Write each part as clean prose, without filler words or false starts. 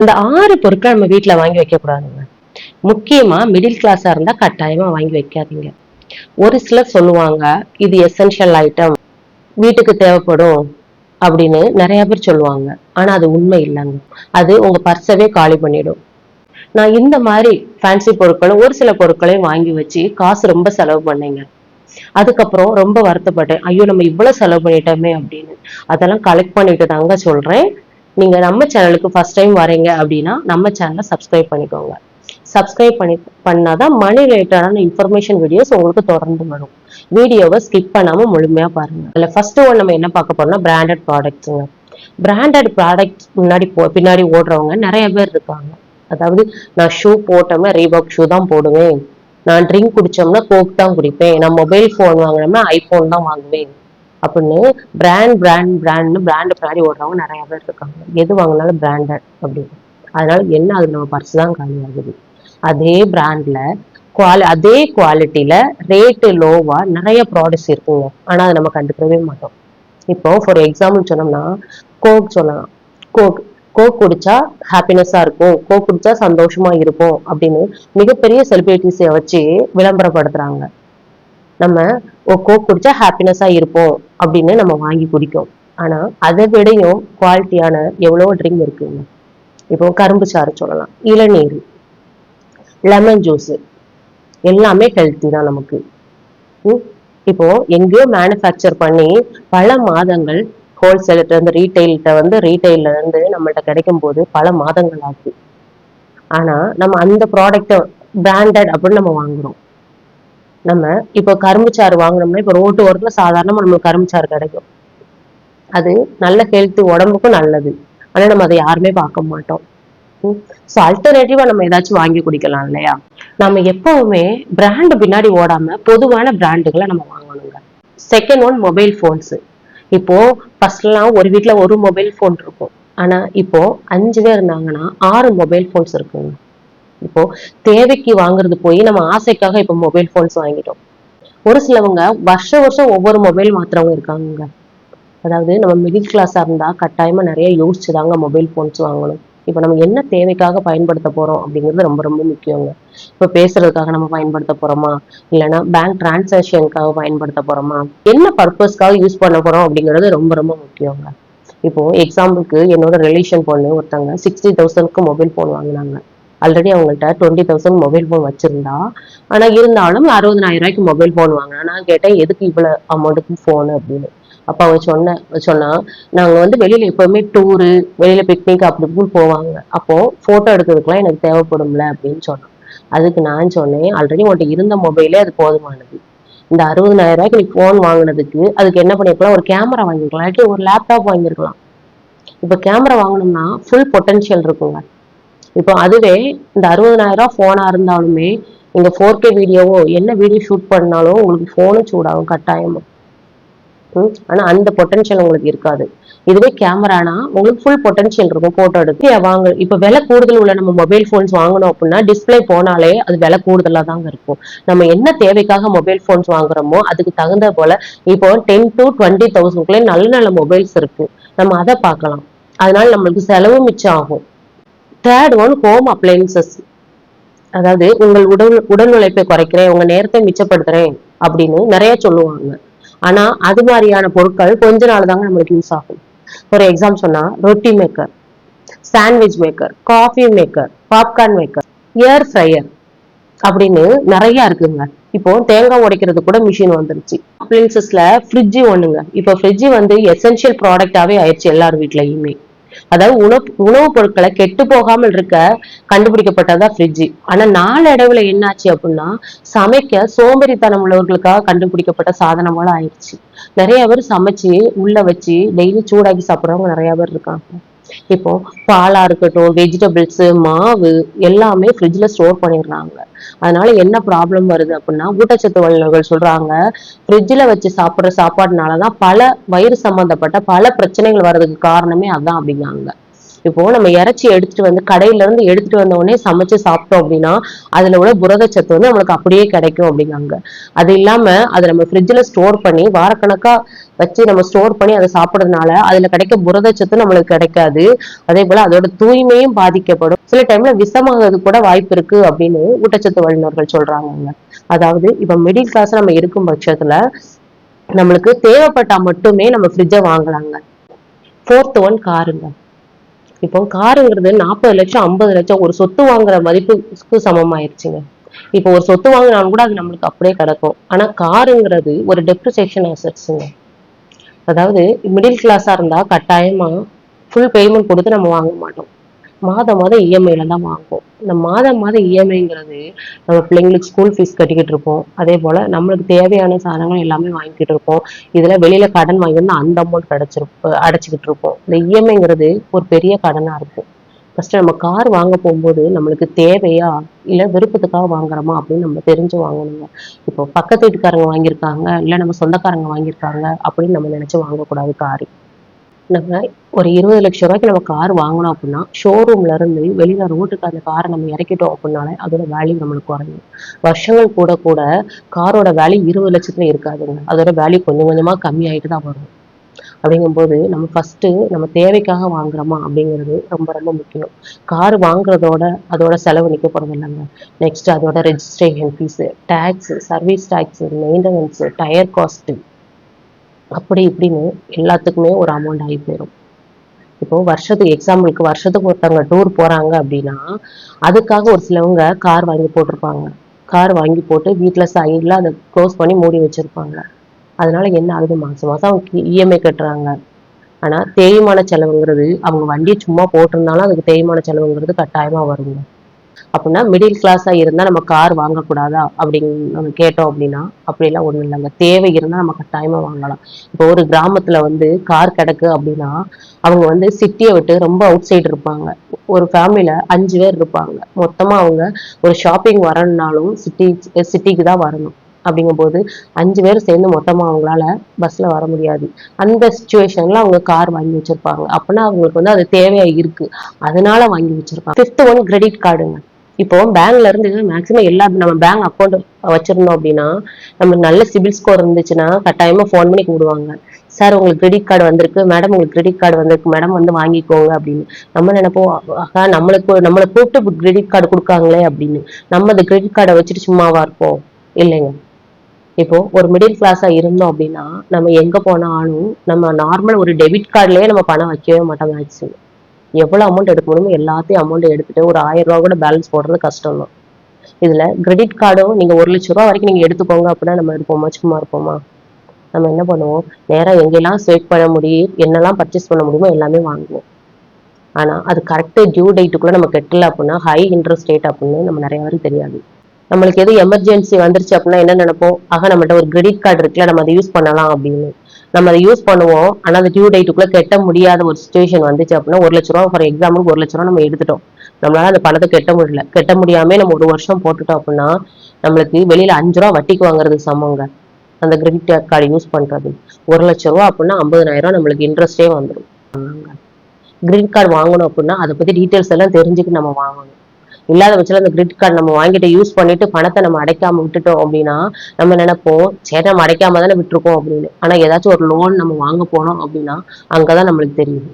இந்த 6 பொருட்கள் நம்ம வீட்டுல வாங்கி வைக்க கூடாதுங்க. முக்கியமா மிடில் கிளாஸா இருந்தா கட்டாயமா வாங்கி வைக்காதீங்க. ஒரு சிலர் சொல்லுவாங்க, இது எசென்ஷியல் ஐட்டம், வீட்டுக்கு தேவைப்படும் அப்படின்னு நிறைய பேர் சொல்லுவாங்க. ஆனா அது உண்மை இல்லைங்க. அது உங்க பர்சவே காலி பண்ணிடும். நான் இந்த மாதிரி ஃபேன்சி பொருட்களும் ஒரு சில பொருட்களையும் வாங்கி வச்சு காசு ரொம்ப செலவு பண்ணேங்க. அதுக்கப்புறம் ரொம்ப வருத்தப்பட்டேன். ஐயோ நம்ம இவ்வளவு செலவு பண்ணிட்டோமே அப்படின்னு. அதெல்லாம் கலெக்ட் பண்ணிட்டு தாங்க சொல்றேன். நீங்க நம்ம சேனலுக்கு ஃபர்ஸ்ட் டைம் வரீங்க அப்படின்னா நம்ம சேனலை சப்ஸ்கிரைப் பண்ணிக்கோங்க. சப்ஸ்கிரைப் பண்ணாதான் மணி ரிலேட்டடான இன்ஃபர்மேஷன் வீடியோஸ் உங்களுக்கு தொடர்ந்து வரும். வீடியோவை ஸ்கிப் பண்ணாம முழுமையா பாருங்க. அதுல ஃபர்ஸ்ட் ஒன் நம்ம என்ன பார்க்க போறோம்னா பிராண்டட் ப்ராடக்ட்ஸுங்க. பிராண்டட் ப்ராடக்ட் முன்னாடி பின்னாடி ஓடுறவங்க நிறைய பேர் இருக்காங்க. அதாவது நான் ஷூ போட்டோம்னா ரீபாக் ஷூ தான் போடுவேன், நான் ட்ரிங்க் குடிச்சோம்னா கோக் தான் குடிப்பேன், நான் மொபைல் போன் வாங்கினோம்னா ஐபோன் தான் வாங்குவேன் அப்படின்னு பிராண்ட்னு பிராண்ட் பின்னாடி ஓடுறவங்க நிறைய பேர் இருக்காங்க. எது வாங்கினாலும் பிராண்டட் அப்படின்னு. அதனால என்ன, அது நம்ம பர்ஸ் தான் காலி ஆகுது. அதே பிராண்ட்ல அதே குவாலிட்டியில ரேட்டு லோவா நிறைய ப்ராடக்ட்ஸ் இருக்குங்க. ஆனா அதை நம்ம கண்டுக்கவே மாட்டோம். இப்போ ஃபார் எக்ஸாம்பிள் சொன்னோம்னா கோக் சொல்லலாம். கோக் கோக் குடிச்சா ஹாப்பினஸா இருக்கும், கோக் குடிச்சா சந்தோஷமா இருக்கும் அப்படின்னு மிகப்பெரிய செலிபிரிட்டிஸை வச்சு விளம்பரப்படுத்துறாங்க. நம்ம கோக் குடிச்சா ஹாப்பினஸா இருப்போம் அப்படின்னு நம்ம வாங்கி குடிக்கும். ஆனா அதை விடையும் குவாலிட்டியான எவ்வளவோ ட்ரிங்க் இருக்குங்க. இப்போ கரும்பு சாறு சொல்லலாம், இளநீர், லெமன் ஜூஸ், எல்லாமே ஹெல்த்தி தான் நமக்கு. இப்போ எங்கேயோ மேனுஃபேக்சர் பண்ணி பல மாதங்கள் ஹோல்சேல்கிட்ட இருந்து ரீட்டைல்ல இருந்து நம்மள்ட்ட கிடைக்கும் போது பல மாதங்கள் ஆகுது. ஆனா நம்ம அந்த ப்ராடக்ட பிராண்டட் அப்படின்னு நம்ம வாங்குறோம். நம்ம இப்போ கரும்பு சாறு வாங்கினோம்னா இப்போ ரோட்டு ஓரத்துல சாதாரணமா நம்மளுக்கு கரும்பு சாறு கிடைக்கும். அது நல்ல ஹெல்த், உடம்புக்கும் நல்லது. ஆனா நம்ம அதை யாருமே பார்க்க மாட்டோம். ஸோ அல்டர்னேட்டிவா நம்ம ஏதாச்சும் வாங்கி குடிக்கலாம் இல்லையா? நம்ம எப்பவுமே பிராண்ட் பின்னாடி ஓடாம பொதுவான பிராண்டுகளை நம்ம வாங்கணுங்க. Second one mobile phones. இப்போ ஃபர்ஸ்ட்லாம் ஒரு வீட்டுல ஒரு மொபைல் போன் இருக்கும். ஆனா இப்போ 5 பேர் இருந்தாங்கன்னா 6 மொபைல் போன்ஸ் இருக்குங்க. இப்போ தேவைக்கு வாங்குறது போய் நம்ம ஆசைக்காக இப்போ மொபைல் போன்ஸ் வாங்கிட்டோம். ஒரு சிலவங்க வருஷம் ஒவ்வொரு மொபைல் மாத்துறவங்க இருக்காங்க. அதாவது நம்ம மிடில் கிளாஸா இருந்தா கட்டாயமா நிறைய யோசிச்சுதாங்க மொபைல் போன்ஸ் வாங்கணும். இப்ப நம்ம என்ன தேவைக்காக பயன்படுத்த போறோம் அப்படிங்கிறது ரொம்ப ரொம்ப முக்கியங்க. இப்ப பேசுறதுக்காக நம்ம பயன்படுத்த போறோமா, இல்லைன்னா பேங்க் டிரான்சாக்ஷனுக்காக பயன்படுத்த போறோமா, என்ன பர்பஸ்க்காக யூஸ் பண்ண போறோம் அப்படிங்கிறது ரொம்ப ரொம்ப முக்கியங்க. இப்போ எக்ஸாம்பிளுக்கு என்னோட ரிலேஷன் பொண்ணு ஒருத்தவங்க 60,000க்கு மொபைல் போன் வாங்கினாங்க. ஆல்ரெடி அவங்கள்ட்ட 20,000 மொபைல் போன் வச்சிருந்தா, ஆனா இருந்தாலும் 60,000 ரூபாய்க்கு மொபைல் போன் வாங்கினா. நான் கேட்டேன் எதுக்கு இவ்வளவு அமௌண்ட்டுக்கு போன் அப்படின்னு. அப்ப அவ சொன்னா, நாங்க வந்து வெளியில எப்பவுமே டூரு, வெளியில பிக்னிக் அப்படி இப்படின்னு போவாங்க. அப்போ போட்டோ எடுக்கிறதுக்குலாம் எனக்கு தேவைப்படும்ல அப்படின்னு சொன்னான். அதுக்கு நான் சொன்னேன், ஆல்ரெடி உன்கிட்ட இருந்த மொபைலே அது போதுமானது. இந்த 60,000 ரூபாய்க்கு நீ போன் வாங்கினதுக்கு அதுக்கு என்ன பண்ணிருக்கலாம், ஒரு கேமரா வாங்கிருக்கலாம், இல்லாட்டி ஒரு லேப்டாப் வாங்கிருக்கலாம். இப்ப கேமரா வாங்கணும்னா ஃபுல் பொட்டன்ஷியல் இருக்குங்க. இப்போ அதுவே இந்த 60,000 ரூபாய் போனா இருந்தாலுமே நீங்க 4K வீடியோவோ என்ன வீடியோ ஷூட் பண்ணாலும் உங்களுக்கு போனும் சூடாகும் கட்டாயமா. ஆனா அந்த பொட்டன்ஷியல் உங்களுக்கு இருக்காது. இதுவே கேமரானா உங்களுக்கு ஃபுல் பொட்டன்ஷியல் இருக்கும் போட்டோ எடுத்து வாங்க. இப்ப விலை கூடுதல் உள்ள நம்ம மொபைல் போன்ஸ் வாங்கணும் அப்படின்னா டிஸ்பிளே போனாலே அது விலை கூடுதலா தாங்க இருக்கும். நம்ம என்ன தேவைக்காக மொபைல் போன்ஸ் வாங்குறோமோ அதுக்கு தகுந்த போல இப்போ 10 to 20,000 நல்ல நல்ல மொபைல்ஸ் இருக்கு. நம்ம அதை பார்க்கலாம். அதனால நம்மளுக்கு செலவு மிச்சம் ஆகும். Third one home appliances. அதாவது உங்கள் உடல் உழைப்பை குறைக்கிறேன், உங்க நேரத்தை மிச்சப்படுத்துறேன் அப்படின்னு நிறைய சொல்லுவாங்க. ஆனா அது மாதிரியான பொருட்கள் கொஞ்ச நாள் தாங்க நம்மளுக்கு யூஸ் ஆகும். ஒரு எக்ஸாம் சொன்னா ரொட்டி maker, sandwich maker, coffee maker, popcorn maker, ஏர் ஃப்ரையர் அப்படின்னு நிறைய இருக்குங்க. இப்போ தேங்காய் உடைக்கிறது கூட மிஷின் வந்துருச்சு. அப்ளையன்சஸ்ல ஃப்ரிட்ஜ் ஒண்ணுங்க. இப்போ ஃப்ரிட்ஜ் வந்து எசென்ஷியல் ப்ராடக்டாவே ஆயிடுச்சு எல்லார் வீட்லயுமே. அதாவது உணவுப் பொருட்களை கெட்டு போகாமல் இருக்க கண்டுபிடிக்கப்பட்டதா ஃப்ரிட்ஜ். ஆனா நாளடைவுல என்னாச்சு அப்படின்னா சமைக்க சோம்பேறித்தனம் உள்ளவர்களுக்காக கண்டுபிடிக்கப்பட்ட சாதனம் போல ஆயிடுச்சு. நிறைய பேர் சமைச்சு உள்ள வச்சு டெய்லி சூடாக்கி சாப்பிடுறவங்க நிறைய பேர் இருக்காங்க. இப்போ பாலா இருக்கட்டும், வெஜிடபிள்ஸ், மாவு எல்லாமே ஃப்ரிட்ஜ்ல ஸ்டோர் பண்ணிடுறாங்க. அதனால என்ன ப்ராப்ளம் வருது அப்படின்னா ஊட்டச்சத்து வல்லுநர்கள் சொல்றாங்க, ஃப்ரிட்ஜ்ல வச்சு சாப்பிடுற சாப்பாடுனாலதான் பல வயிறு சம்பந்தப்பட்ட பல பிரச்சனைகள் வர்றதுக்கு காரணமே அதான் அப்படிங்காங்க. இப்போ நம்ம இறைச்சி எடுத்துட்டு வந்து கடையில இருந்து எடுத்துட்டு வந்த உடனே சமைச்சு சாப்பிட்டோம் அப்படின்னா அதுல உள்ள புரதச்சத்து வந்து நம்மளுக்கு அப்படியே கிடைக்கும் அப்படிங்காங்க. அது இல்லாம அதை நம்ம ஃப்ரிட்ஜ்ல ஸ்டோர் பண்ணி வாரக்கணக்கா வச்சு நம்ம ஸ்டோர் பண்ணி அதை சாப்பிடுறதுனால அதுல கிடைக்க புரதச்சத்து நம்மளுக்கு கிடைக்காது. அதே போல அதோட தூய்மையும் பாதிக்கப்படும். சில டைம்ல விஷமாகிறது கூட வாய்ப்பு இருக்கு அப்படின்னு ஊட்டச்சத்து வல்லுநர்கள் சொல்றாங்க. அதாவது இப்ப மிடில் கிளாஸ் நம்ம இருக்கும் பட்சத்துல நம்மளுக்கு தேவைப்பட்டா மட்டுமே நம்ம ஃப்ரிட்ஜை வாங்கலாங்க. Fourth one காருங்க. இப்போ காருங்கிறது 40 லட்சம் 50 லட்சம் ஒரு சொத்து வாங்குற மதிப்புக்கு சமமாயிருச்சுங்க. இப்போ ஒரு சொத்து வாங்கினாலும் கூட அது நம்மளுக்கு அப்படியே கிடக்கும். ஆனா காருங்கிறது ஒரு டெப்ரிசியேஷன் அசெட்ஸுங்க. அதாவது மிடில் கிளாஸா இருந்தா கட்டாயமா ஃபுல் பேமெண்ட் கொடுத்து நம்ம வாங்க மாட்டோம். மாதம் மாதம் இஎம்ஐல தான் வாங்குவோம். இந்த மாதம் மாதம் இஎம்ஐங்கிறது நம்ம பிள்ளைங்களுக்கு ஸ்கூல் ஃபீஸ் கட்டிக்கிட்டு இருப்போம். அதே போல நம்மளுக்கு தேவையான சாதனங்கள் எல்லாமே வாங்கிக்கிட்டு இருப்போம். இதுல வெளியில கடன் வாங்கியிருந்தா அந்த அமௌண்ட் அடைச்சிக்கிட்டு இருப்போம். இந்த இஎம்ஐங்கிறது ஒரு பெரிய கடனா இருக்கும். ஃபர்ஸ்ட் நம்ம கார் வாங்க போகும்போது நம்மளுக்கு தேவையா இல்ல விருப்பத்துக்காக வாங்குறோமா அப்படின்னு நம்ம தெரிஞ்சு வாங்கணுங்க. இப்போ பக்கத்து வீட்டுக்காரங்க வாங்கியிருக்காங்க இல்ல நம்ம சொந்தக்காரங்க வாங்கியிருக்காங்க அப்படின்னு நம்ம நினைச்சு வாங்கக்கூடாது காரு. நம்ம ஒரு 20 லட்சம் ரூபாய்க்கு நம்ம கார் வாங்கணும் அப்படின்னா ஷோரூம்ல இருந்து வெளியில ரோட்டுக்கு அந்த காரை நம்ம இறக்கிட்டோம் அப்படின்னாலே அதோட வேல்யூ நம்மளுக்கு குறையும். வருஷங்கள் கூட கூட காரோட வேல்யூ 20 லட்சத்துல இருக்காதுங்க. அதோட வேல்யூ கொஞ்சம் கொஞ்சமா கம்மி ஆயிட்டு தான் வரும். அப்படிங்கும்போது நம்ம ஃபர்ஸ்ட் நம்ம தேவைக்காக வாங்குறோமா அப்படிங்கிறது ரொம்ப ரொம்ப முக்கியம். கார் வாங்குறதோட அதோட செலவு நிக்க போறது இல்லைங்க. நெக்ஸ்ட் அதோட registration fees, tax, service tax, maintenance, tyre cost அப்படி இப்படின்னு எல்லாத்துக்குமே ஒரு அமௌண்ட் ஆகி போயிடும். இப்போ வருஷத்துக்கு ஒருத்தவங்க டூர் போறாங்க அப்படின்னா அதுக்காக ஒரு சிலவங்க கார் வாங்கி போட்டிருப்பாங்க. கார் வாங்கி போட்டு வீட்டுல சைட்ல அதை க்ளோஸ் பண்ணி மூடி வச்சிருப்பாங்க. அதனால என்ன ஆகுது, மாசம் மாசம் அவங்க இஎம்ஐ கட்டுறாங்க. ஆனா தேய்மான செலவுங்கிறது அவங்க வண்டியை சும்மா போட்டிருந்தாலும் அதுக்கு தேய்மான செலவுங்கிறது கட்டாயமா வருங்க. அப்படின்னா மிடில் கிளாஸா இருந்தா நம்ம கார் வாங்கக்கூடாதா அப்படின்னு நம்ம கேட்டோம் அப்படின்னா அப்படிலாம் ஒண்ணும் இல்லைங்க. தேவை இருந்தா நம்ம கட்டாயமா வாங்கலாம். இப்போ ஒரு கிராமத்துல வந்து கார் கிடக்கு அப்படின்னா அவங்க வந்து சிட்டியை விட்டு ரொம்ப அவுட் சைடு இருப்பாங்க. ஒரு ஃபேமிலியில 5 பேர் இருப்பாங்க. மொத்தமா அவங்க ஒரு ஷாப்பிங் வரணும்னாலும் சிட்டிக்கு தான் வரணும். அப்படிங்கும்போது 5 பேர் சேர்ந்து மொத்தமா அவங்களால பஸ்ல வர முடியாது. அந்த சுச்சுவேஷன்ல அவங்க கார் வாங்கி வச்சிருப்பாங்க. அப்படின்னா அவங்களுக்கு வந்து அது தேவையா இருக்கு, அதனால வாங்கி வச்சிருப்பாங்க. 5th one credit கார்டுங்க. இப்போ பேங்க்ல இருந்து மேக்சிமம் எல்லா நம்ம பேங்க் அக்கௌண்ட் வச்சிருந்தோம் அப்படின்னா நம்மளுக்கு நல்ல சிபில் ஸ்கோர் இருந்துச்சுன்னா கட்டாயமா ஃபோன் பண்ணி கூடுவாங்க. சார் உங்களுக்கு கிரெடிட் கார்டு வந்திருக்கு மேடம், உங்களுக்கு கிரெடிட் கார்டு வந்திருக்கு மேடம், வந்து வாங்கிக்கோங்க அப்படின்னு. நம்ம நினைப்போம், ஆகா நம்மளை கூப்பிட்டு கிரெடிட் கார்டு கொடுக்காங்களே அப்படின்னு. நம்ம அந்த கிரெடிட் கார்டை வச்சுட்டு சும்மாவா இருப்போம்? இல்லைங்க. இப்போ ஒரு மிடில் கிளாஸா இருந்தோம் அப்படின்னா நம்ம எங்க போனாலும் நம்ம நார்மல் ஒரு டெபிட் கார்டுலயே நம்ம பணம் வைக்கவே மாட்டோம். மேக்ஸிமம் எவ்வளவு அமௌண்ட் எடுக்க முடியுமோ எல்லாத்தையும் அமௌண்ட் எடுத்துட்டு ஒரு 1000 ரூபா கூட பேலன்ஸ் போடுறது கஷ்டம் தான். இதுல கிரெடிட் கார்டும் நீங்க 1 லட்சம் ரூபாய் வரைக்கும் நீங்க எடுத்துக்கோங்க அப்படின்னா நம்ம இருப்போமா? சும்மா இருப்போமா? நம்ம என்ன பண்ணுவோம், நேரா எங்கெல்லாம் ஸ்வைப் பண்ண முடியும், என்னெல்லாம் பர்ச்சேஸ் பண்ண முடியுமோ எல்லாமே வாங்குவோம். ஆனா அது கரெக்ட் டியூ டேட்டுக்குள்ள நம்ம கட்டல அப்படின்னா ஹை இன்ட்ரெஸ்ட் ரேட் அப்படின்னு நம்ம நிறைய பேருக்கு தெரியாது. நம்மளுக்கு எது எமர்ஜென்சி வந்துருச்சு அப்படின்னா என்ன நினைப்போம், ஆக நம்மகிட்ட ஒரு கிரெடிட் கார்டு இருக்குல்ல, நம்ம அதை யூஸ் பண்ணலாம் அப்படின்னு. நம்ம அதை யூஸ் பண்ணுவோம். ஆனா அந்த டியூ டேட்டுக்குள்ள கட்ட முடியாத ஒரு சுச்சுவேஷன் வந்துச்சு அப்படின்னா 1 லட்ச ரூபா ஃபார் எக்ஸாம்பிளுக்கு 1 லட்ச ரூபா நம்ம எடுத்துட்டோம். நம்மளால அந்த பணத்தை கட்ட முடியல. கட்ட முடியாம நம்ம ஒரு வருஷம் போட்டுட்டோம் அப்படின்னா நம்மளுக்கு வெளியில 5 ரூபா வட்டிக்கு வாங்குறது சமங்க அந்த கிரெடிட் கார்டு யூஸ் பண்றது. 1 லட்ச ரூபா அப்படின்னா 50,000 நம்மளுக்கு இன்ட்ரெஸ்டே வந்துடும். கிரெடிட் கார்டு வாங்கணும் அப்படின்னா அதை பத்தி டீட்டெயில்ஸ் எல்லாம் தெரிஞ்சுட்டு நம்ம வாங்கணும். இல்லாத பட்சத்துல அந்த கிரெடிட் கார்டு நம்ம வாங்கிட்டு யூஸ் பண்ணிட்டு பணத்தை நம்ம அடைக்காம விட்டுட்டோம் அப்படின்னா நம்ம நினைப்போம், சரி நம்ம அடைக்காம தானே விட்டுருக்கோம் அப்படின்னு. ஆனா ஏதாச்சும் ஒரு லோன் நம்ம வாங்க போனோம் அப்படின்னா அங்கதான் நம்மளுக்கு தெரியும்,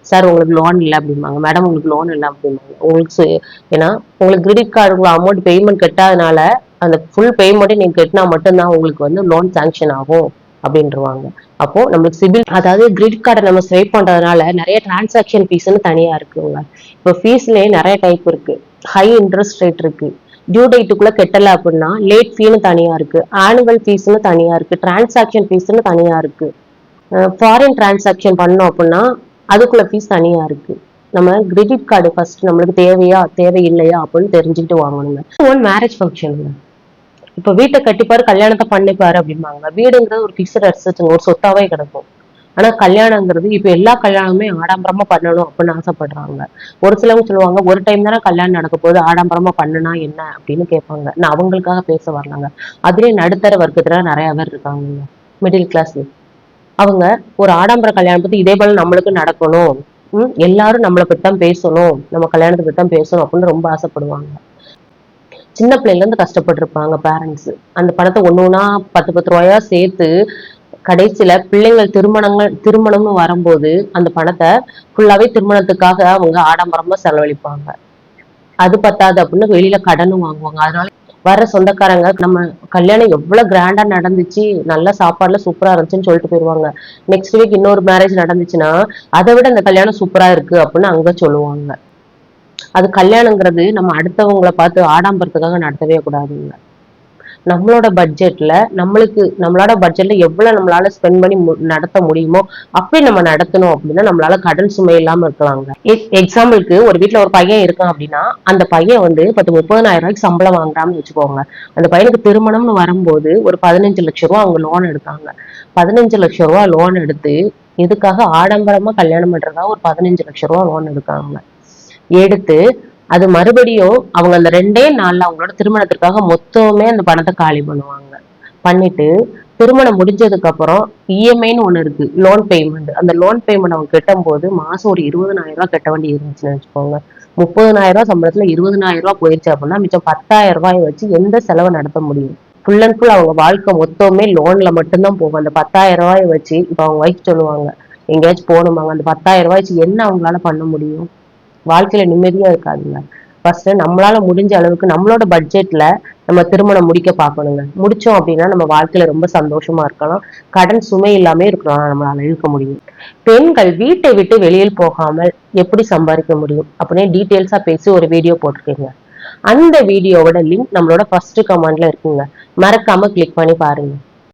சார் உங்களுக்கு லோன் இல்லை அப்படிம்பாங்க, மேடம் உங்களுக்கு லோன் இல்லை அப்படிம்பாங்க. ஏன்னா உங்களுக்கு கிரெடிட் கார்டு அமௌண்ட் பேமெண்ட் கட்டாதனால அந்த ஃபுல் பேமெண்ட்டை நீங்க கட்டினா மட்டும்தான் உங்களுக்கு வந்து லோன் சாங்ஷன் ஆகும் அப்படின்ட்டுருவாங்க. அப்போ நம்மளுக்கு சிபில், அதாவது கிரெடிட் கார்டை நம்ம ஸ்வைப் பண்றதுனால நிறைய டிரான்சாக்ஷன் ஃபீஸ்ன்னு தனியா இருக்குங்க. இப்போ ஃபீஸ்லயே நிறைய டைப் இருக்கு. ஹை இன்ட்ரெஸ்ட் ரேட் இருக்கு, டியூ டேட்டுக்குள்ள கெட்டல அப்படின்னா லேட் ஃபீன்னு தனியா இருக்கு, ஆனுவல் ஃபீஸ்ன்னு தனியா இருக்கு, டிரான்சாக்ஷன் ஃபீஸ்ன்னு தனியா இருக்கு. ஃபாரின் டிரான்சாக்ஷன் பண்ணோம் அப்படின்னா அதுக்குள்ள ஃபீஸ் தனியா இருக்கு. நம்ம கிரெடிட் கார்டு ஃபர்ஸ்ட் நம்மளுக்கு தேவையா தேவையில்லையா அப்படின்னு தெரிஞ்சுக்கிட்டு வாங்கணுங்க. One marriage ஃபங்க்ஷனுங்க. இப்ப வீட்டை கட்டிப்பாரு கல்யாணத்தை பண்ணிப்பாரு அப்படிம்பாங்க. வீடுங்கிறது ஒரு பிக்சட் அசெட்ங்க, ஒரு சொத்தாவே கிடக்கும். ஆனா கல்யாணங்கிறது இப்ப எல்லா கல்யாணமுமே ஆடம்பரமா பண்ணணும் அப்படின்னு ஆசைப்படுறாங்க. ஒரு சிலவங்க சொல்லுவாங்க, ஒரு டைம் தானே கல்யாணம் நடக்க போகுது, ஆடம்பரமா பண்ணுனா என்ன அப்படின்னு கேட்பாங்க. நான் அவங்களுக்காக பேச வரலாங்க. அதுலயே நடுத்தர வர்க்கத்துல நிறைய பேர் இருக்காங்க, மிடில் கிளாஸ். அவங்க ஒரு ஆடம்பர கல்யாணம் பத்தி இதே போல நம்மளுக்கு நடக்கணும், எல்லாரும் நம்மளை பத்தி தான் பேசணும், நம்ம கல்யாணத்தை பத்தி தான் பேசணும் அப்படின்னு ரொம்ப ஆசைப்படுவாங்க. சின்ன பிள்ளைல இருந்து கஷ்டப்பட்டிருப்பாங்க பேரண்ட்ஸ். அந்த பணத்தை ஒண்ணு 10 ரூபாயா சேர்த்து கடைசியில பிள்ளைங்கள் திருமணம்னு வரும்போது அந்த பணத்தை ஃபுல்லாவே திருமணத்துக்காக அவங்க ஆடம்பரமா செலவழிப்பாங்க. அது பத்தாது அப்படின்னு வெளியில கடனும் வாங்குவாங்க. அதனால வர சொந்தக்காரங்க நம்ம கல்யாணம் எவ்வளவு கிராண்டா நடந்துச்சு, நல்ல சாப்பாடுல சூப்பரா இருந்துச்சுன்னு சொல்லிட்டு போயிருவாங்க. நெக்ஸ்ட் வீக் இன்னொரு மேரேஜ் நடந்துச்சுன்னா அதை விட இந்த கல்யாணம் சூப்பரா இருக்கு அப்படின்னு அங்க சொல்லுவாங்க. அது கல்யாணங்கிறது நம்ம அடுத்தவங்களை பார்த்து ஆடம்பரத்துக்காக நடத்தவே கூடாதுங்க. நம்மளோட பட்ஜெட்ல நம்மளோட பட்ஜெட்ல எவ்வளவு நம்மளால ஸ்பெண்ட் பண்ணி நடத்த முடியுமோ அப்படி நம்ம நடத்தணும். அப்படின்னா நம்மளால கடன் சுமை இல்லாம இருக்கலாங்க. எக்ஸாம்பிளுக்கு ஒரு வீட்டுல ஒரு பையன் இருக்கான் அப்படின்னா அந்த பையன் வந்து 30,000 ரூபாய்க்கு சம்பளம் வாங்குறான்னு வச்சுக்கோங்க. அந்த பையனுக்கு திருமணம்னு வரும்போது ஒரு 15 லட்சம் ரூபாய் அவங்க லோன் எடுத்தாங்க. 15 லட்சம் ரூபாய் லோன் எடுத்து இதுக்காக ஆடம்பரமா கல்யாணம் பண்றதா ஒரு 15 லட்சம் ரூபாய் லோன் எடுக்காங்க. எடுத்து அது மறுபடியும் அவங்க அந்த 2 நாள்ல அவங்களோட திருமணத்திற்காக மொத்தமே அந்த பணத்தை காலி பண்ணுவாங்க. பண்ணிட்டு திருமணம் முடிஞ்சதுக்கு அப்புறம் இஎம்ஐன்னு ஒண்ணு இருக்கு, லோன் பேமெண்ட். அந்த லோன் பேமெண்ட் அவங்க கட்டும் போது மாசம் ஒரு 20,000 ரூபாய் கட்ட வேண்டி இருந்துச்சுன்னு வச்சுக்கோங்க. 30,000 ரூபாய் சம்பளத்துல 20,000 ரூபாய் போயிருச்சு அப்படின்னா மிச்சம் 10,000 ரூபாய் வச்சு எந்த செலவை நடத்த முடியும்? ஃபுல் அண்ட் ஃபுல் அவங்க வாழ்க்கை மொத்தமே லோன்ல மட்டும்தான் போகும். அந்த 10,000 ரூபாய் வச்சு இப்ப அவங்க ஒய்ஃப் சொல்லுவாங்க எங்கேயாச்சும் போகணுமாங்க, அந்த 10,000 ரூபாய் வச்சு என்ன அவங்களால பண்ண முடியும்? வாழ்க்கையில நிம்மதியா இருக்காதுங்க. ஃபர்ஸ்ட் நம்மளால முடிஞ்ச அளவுக்கு நம்மளோட பட்ஜெட்ல நம்ம திருமணம் முடிக்க பார்க்கணுங்க. முடிச்சோம் அப்படின்னா நம்ம வாழ்க்கையில ரொம்ப சந்தோஷமா இருக்கலாம், கடன் சுமை இல்லாம இருக்கலாம், நம்மளால இருக்க முடியும். பெண்கள் வீட்டை விட்டு வெளியில் போகாமல் எப்படி சம்பாதிக்க முடியும் அப்படின்னு டீட்டெயில்ஸா பேசி ஒரு வீடியோ போட்டிருக்கீங்க. அந்த வீடியோவோட லிங்க் நம்மளோட ஃபர்ஸ்ட் கமெண்ட்ல இருக்குங்க, மறக்காம கிளிக் பண்ணி பாருங்க.